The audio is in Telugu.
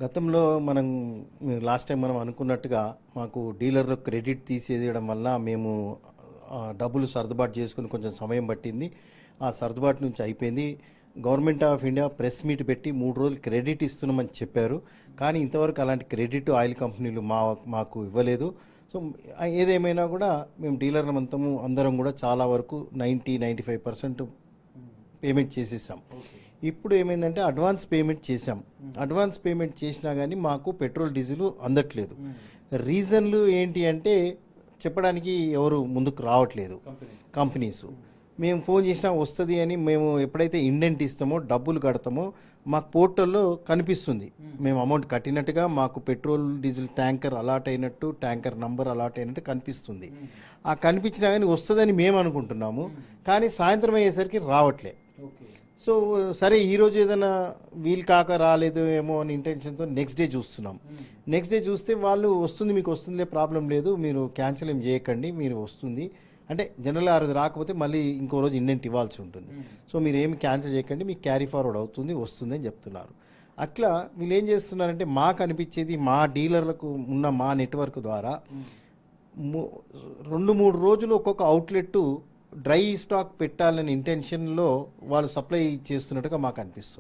గతంలో మనం లాస్ట్ టైం మనం అనుకున్నట్టుగా మాకు డీలర్లో క్రెడిట్ తీసేయడం వల్ల మేము డబ్బులు సర్దుబాటు చేసుకుని కొంచెం సమయం పట్టింది. ఆ సర్దుబాటు నుంచి అయిపోయింది. Government of India press meet పెట్టి 3 రోజులు క్రెడిట్ ఇస్తున్నామని చెప్పారు. కానీ ఇంతవరకు అలాంటి క్రెడిట్ ఆయిల్ కంపెనీలు మాకు ఇవ్వలేదు. సో ఏదేమైనా కూడా మేము డీలర్ల అందరం కూడా చాలా వరకు 95% పేమెంట్ చేసేసాం. ఇప్పుడు ఏమైందంటే అడ్వాన్స్ పేమెంట్ చేసాం. అడ్వాన్స్ పేమెంట్ చేసినా కానీ మాకు పెట్రోల్ డీజిల్ అందట్లేదు. రీజన్లు ఏంటి అంటే చెప్పడానికి ఎవరు ముందుకు రావట్లేదు కంపెనీస్. మేము ఫోన్ చేసినా వస్తుంది అని మేము ఎప్పుడైతే ఇండెంట్ ఇస్తామో డబ్బులు కడతామో మాకు పోర్టల్లో కనిపిస్తుంది. మేము అమౌంట్ కట్టినట్టుగా మాకు పెట్రోల్ డీజిల్ ట్యాంకర్ అలాట్ అయినట్టు, ట్యాంకర్ నంబర్ అలాట్ అయినట్టు కనిపిస్తుంది. ఆ కనిపించినా కానీ వస్తుందని మేము అనుకుంటున్నాము. కానీ సాయంత్రం అయ్యేసరికి రావట్లే. సో సరే ఈరోజు ఏదైనా వీలు కాక రాలేదు ఏమో అని ఇంటెన్షన్తో నెక్స్ట్ డే చూస్తున్నాం. నెక్స్ట్ డే చూస్తే వాళ్ళు వస్తుంది, మీకు వస్తుందిలే, ప్రాబ్లం లేదు, మీరు క్యాన్సిల్ ఏం చేయకండి, మీరు వస్తుంది అంటే జనరల్గా ఆ రోజు రాకపోతే మళ్ళీ ఇంకో రోజు ఇండెంట్ ఇవ్వాల్సి ఉంటుంది. సో మీరు ఏమి క్యాన్సిల్ చేయకండి, మీకు క్యారీ ఫార్వర్డ్ అవుతుంది, వస్తుంది అని చెప్తున్నారు. అట్లా వీళ్ళు ఏం చేస్తున్నారంటే మాకు అనిపించేది మా డీలర్లకు ఉన్న మా నెట్వర్క్ ద్వారా 2-3 రోజులు ఒక్కొక్క అవుట్లెట్ డ్రై స్టాక్ పెట్టాలని ఇంటెన్షన్లో వాళ్ళు సప్లై చేస్తున్నట్టుగా మాకు అనిపిస్తుంది.